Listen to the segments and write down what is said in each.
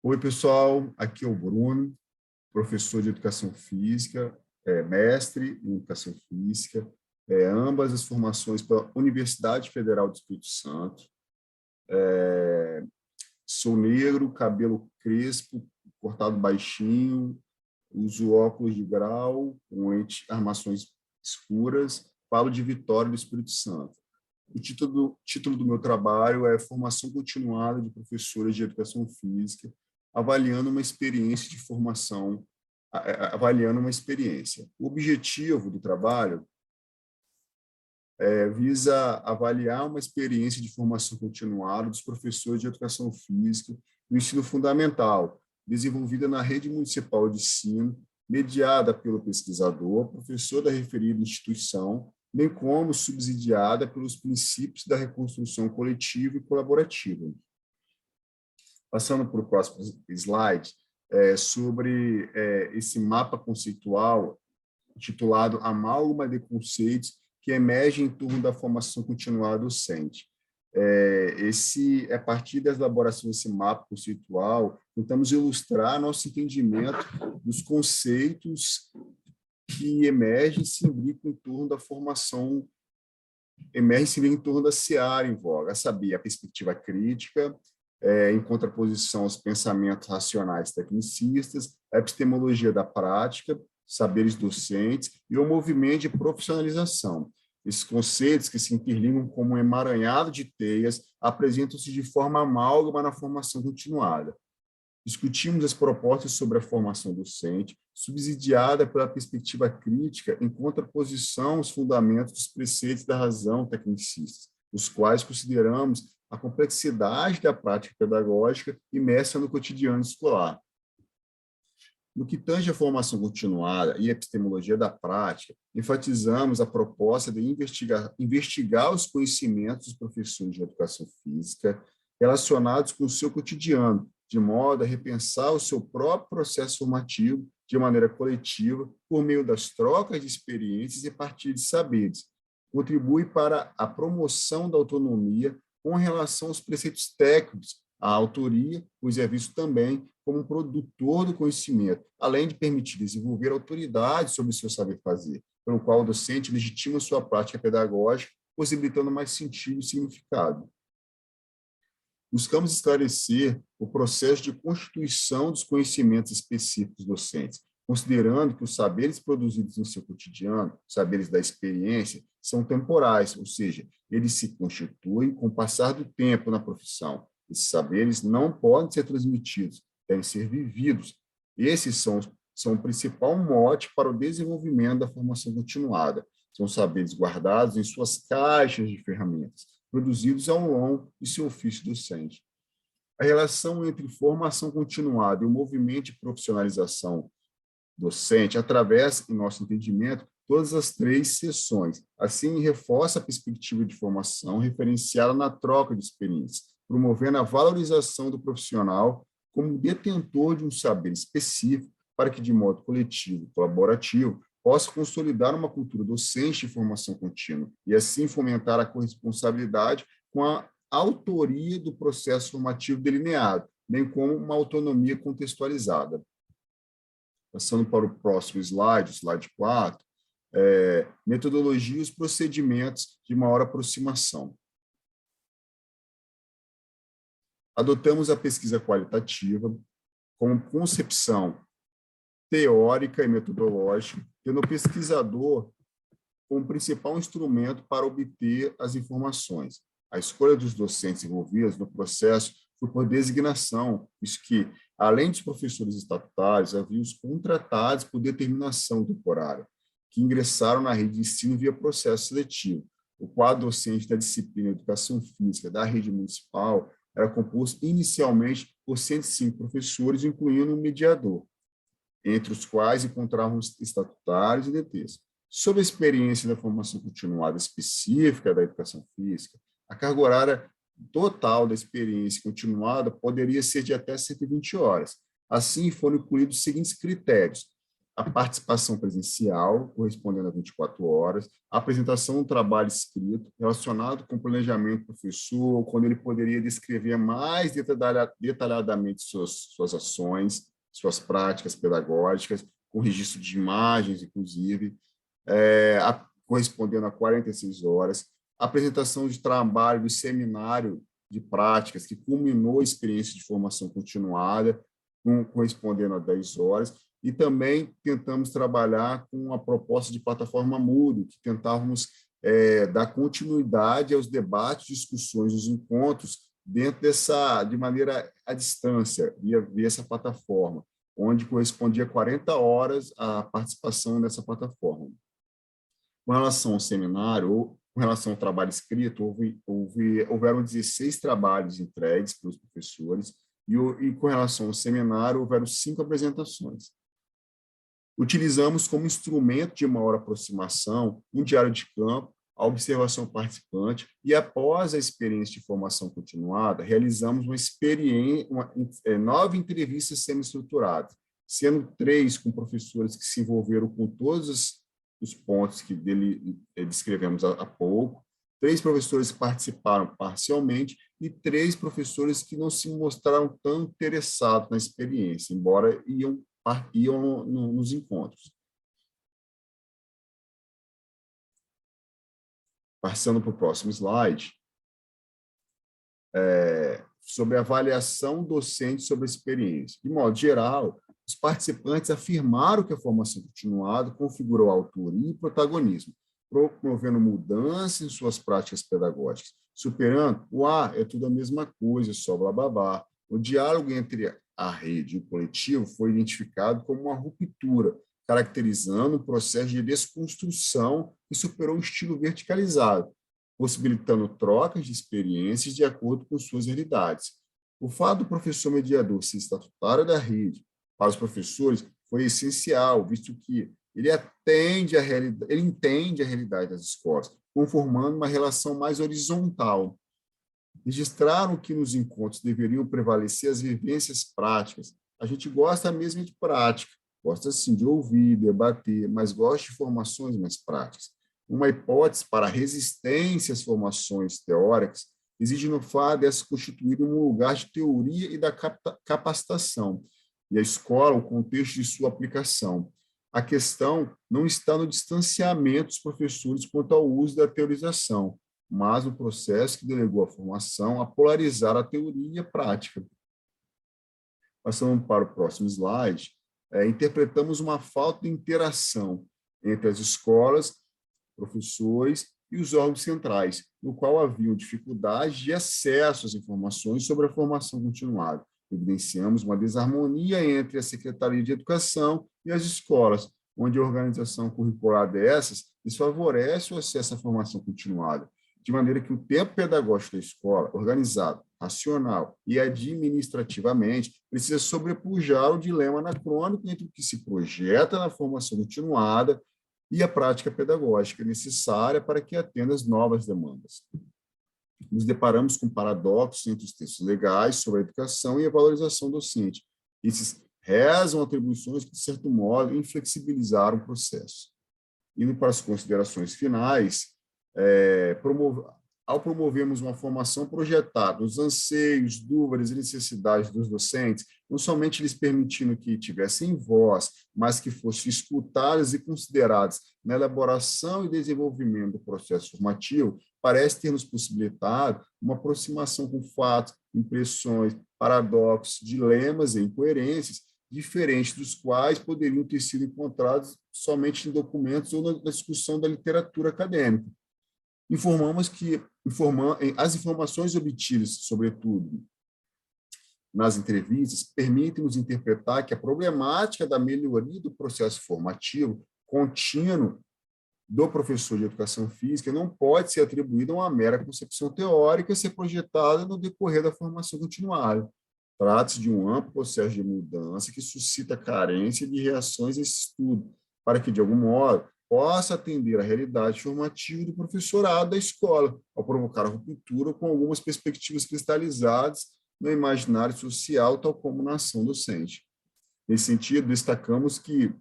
Oi, pessoal, aqui é o Bruno, professor de Educação Física, mestre em Educação Física, ambas as formações pela Universidade Federal do Espírito Santo. Sou negro, cabelo crespo, cortado baixinho, uso óculos de grau, com armações escuras, falo de Vitória do Espírito Santo. O título do meu trabalho é Formação Continuada de Professores de Educação Física, avaliando uma experiência de formação, avaliando uma experiência. O objetivo do trabalho visa avaliar uma experiência de formação continuada dos professores de Educação Física no ensino fundamental, desenvolvida na rede municipal de ensino, mediada pelo pesquisador, professor da referida instituição, bem como subsidiada pelos princípios da reconstrução coletiva e colaborativa. Passando para o próximo slide, sobre esse mapa conceitual, intitulado Amálgama de Conceitos que emerge em torno da formação continuada docente. A partir da elaboração desse mapa conceitual, tentamos ilustrar nosso entendimento dos conceitos que emergem e se imbricam em torno da formação, em torno da seara em voga, a saber, a perspectiva crítica, em contraposição aos pensamentos racionais tecnicistas, a epistemologia da prática, saberes docentes e o movimento de profissionalização. Esses conceitos, que se interligam como um emaranhado de teias, apresentam-se de forma amálgama na formação continuada. Discutimos as propostas sobre a formação docente, subsidiada pela perspectiva crítica, em contraposição aos fundamentos dos preceitos da razão tecnicistas, os quais consideramos a complexidade da prática pedagógica imersa no cotidiano escolar. No que tange à formação continuada e a epistemologia da prática, enfatizamos a proposta de investigar os conhecimentos dos professores de educação física relacionados com o seu cotidiano, de modo a repensar o seu próprio processo formativo de maneira coletiva, por meio das trocas de experiências e partilha de saberes. Contribui para a promoção da autonomia com relação aos preceitos técnicos, a autoria, pois é visto também como um produtor do conhecimento, além de permitir desenvolver autoridade sobre o seu saber fazer, pelo qual o docente legitima sua prática pedagógica, possibilitando mais sentido e significado. Buscamos esclarecer o processo de constituição dos conhecimentos específicos docentes, considerando que os saberes produzidos no seu cotidiano, os saberes da experiência, são temporais, ou seja, eles se constituem com o passar do tempo na profissão. Esses saberes não podem ser transmitidos, devem ser vividos. Esses são o principal mote para o desenvolvimento da formação continuada. São saberes guardados em suas caixas de ferramentas, produzidos ao longo de seu ofício docente. A relação entre formação continuada e o movimento de profissionalização docente atravessa, em nosso entendimento, todas as três seções. Assim, reforça a perspectiva de formação referenciada na troca de experiências, promovendo a valorização do profissional como detentor de um saber específico para que, de modo coletivo e colaborativo, possa consolidar uma cultura docente de formação contínua e, assim, fomentar a corresponsabilidade com a autoria do processo formativo delineado, bem como uma autonomia contextualizada. Passando para o próximo slide, o slide 4, metodologia e os procedimentos de maior aproximação. Adotamos a pesquisa qualitativa como concepção teórica e metodológica, tendo o pesquisador como principal instrumento para obter as informações. A escolha dos docentes envolvidos no processo foi por designação, visto que, além dos professores estatutários, havia os contratados por determinação temporária, que ingressaram na rede de ensino via processo seletivo. O quadro docente da disciplina de Educação Física da rede municipal era composto inicialmente por 105 professores, incluindo um mediador, entre os quais encontrávamos estatutários e DTs. Sob a experiência da formação continuada específica da educação física, a carga horária total da experiência continuada poderia ser de até 120 horas. Assim, foram incluídos os seguintes critérios: a participação presencial, correspondendo a 24 horas, a apresentação do trabalho escrito, relacionado com o planejamento do professor, quando ele poderia descrever mais detalhadamente suas ações, suas práticas pedagógicas, com registro de imagens, inclusive, correspondendo a 46 horas, a apresentação de trabalho do seminário de práticas, que culminou a experiência de formação continuada, correspondendo a 10 horas, e também tentamos trabalhar com a proposta de plataforma Moodle, que tentávamos dar continuidade aos debates, discussões, os encontros, dentro de maneira à distância, via essa plataforma, onde correspondia a 40 horas a participação nessa plataforma. Com relação ao seminário, ou com relação ao trabalho escrito, houveram 16 trabalhos entregues pelos professores, e com relação ao seminário, houveram 5 apresentações. Utilizamos como instrumento de maior aproximação um diário de campo, a observação participante, e após a experiência de formação continuada, realizamos uma 9 entrevistas semi-estruturadas, sendo 3 com professores que se envolveram com todos os pontos que descrevemos há pouco, 3 professores que participaram parcialmente e 3 professores que não se mostraram tão interessados na experiência, embora iam nos encontros. Passando para o próximo slide, sobre a avaliação docente sobre a experiência. De modo geral, os participantes afirmaram que a formação continuada configurou autoria e protagonismo, promovendo mudança em suas práticas pedagógicas, superando é tudo a mesma coisa, só blá, blá, blá. O diálogo entre a rede e o coletivo foi identificado como uma ruptura, caracterizando um processo de desconstrução que superou o estilo verticalizado, possibilitando trocas de experiências de acordo com suas realidades. O fato do professor mediador ser estatutário da rede para os professores foi essencial, visto que ele entende a realidade das escolas, conformando uma relação mais horizontal. Registraram que nos encontros deveriam prevalecer as vivências práticas. A gente gosta mesmo de prática, gosta sim de ouvir, debater, mas gosta de formações mais práticas. Uma hipótese para resistência às formações teóricas exige no fato de se constituir um lugar de teoria e da capacitação, e a escola, o contexto de sua aplicação. A questão não está no distanciamento dos professores quanto ao uso da teorização, mas no processo que delegou a formação a polarizar a teoria e a prática. Passando para o próximo slide, interpretamos uma falta de interação entre as escolas, professores e os órgãos centrais, no qual haviam dificuldade de acesso às informações sobre a formação continuada. Evidenciamos uma desarmonia entre a Secretaria de Educação e as escolas, onde a organização curricular dessas desfavorece o acesso à formação continuada, de maneira que o tempo pedagógico da escola, organizado, racional e administrativamente, precisa sobrepujar o dilema anacrônico entre o que se projeta na formação continuada e a prática pedagógica necessária para que atenda às novas demandas. Nos deparamos com paradoxos entre os textos legais sobre a educação e a valorização docente. Esses rezam atribuições que, de certo modo, inflexibilizaram o processo. Indo para as considerações finais, ao promovermos uma formação projetada, os anseios, dúvidas e necessidades dos docentes, não somente lhes permitindo que tivessem voz, mas que fossem escutadas e consideradas na elaboração e desenvolvimento do processo formativo, parece ter nos possibilitado uma aproximação com fatos, impressões, paradoxos, dilemas e incoerências, diferentes dos quais poderiam ter sido encontrados somente em documentos ou na discussão da literatura acadêmica. Informamos que as informações obtidas, sobretudo nas entrevistas, permitem-nos interpretar que a problemática da melhoria do processo formativo contínuo do professor de educação física não pode ser atribuída a uma mera concepção teórica e ser projetada no decorrer da formação continuada. Trata-se de um amplo processo de mudança que suscita carência de reações a esse estudo, para que, de algum modo, possa atender à realidade formativa do professorado da escola, ao provocar a ruptura com algumas perspectivas cristalizadas no imaginário social, tal como na ação docente. Nesse sentido, destacamos que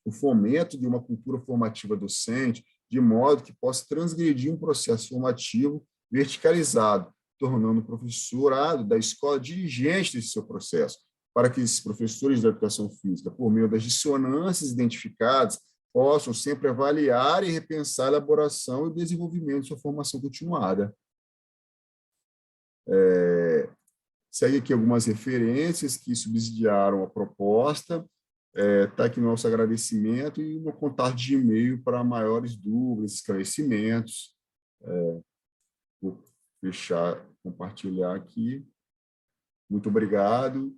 o fomento de uma cultura formativa docente, de modo que possa transgredir um processo formativo verticalizado, tornando o professorado da escola dirigente desse seu processo, para que esses professores da educação física, por meio das dissonâncias identificadas, possam sempre avaliar e repensar a elaboração e o desenvolvimento de sua formação continuada. Segue aqui algumas referências que subsidiaram a proposta. Está aqui nosso agradecimento e no contato de e-mail para maiores dúvidas, esclarecimentos. Vou fechar, compartilhar aqui. Muito obrigado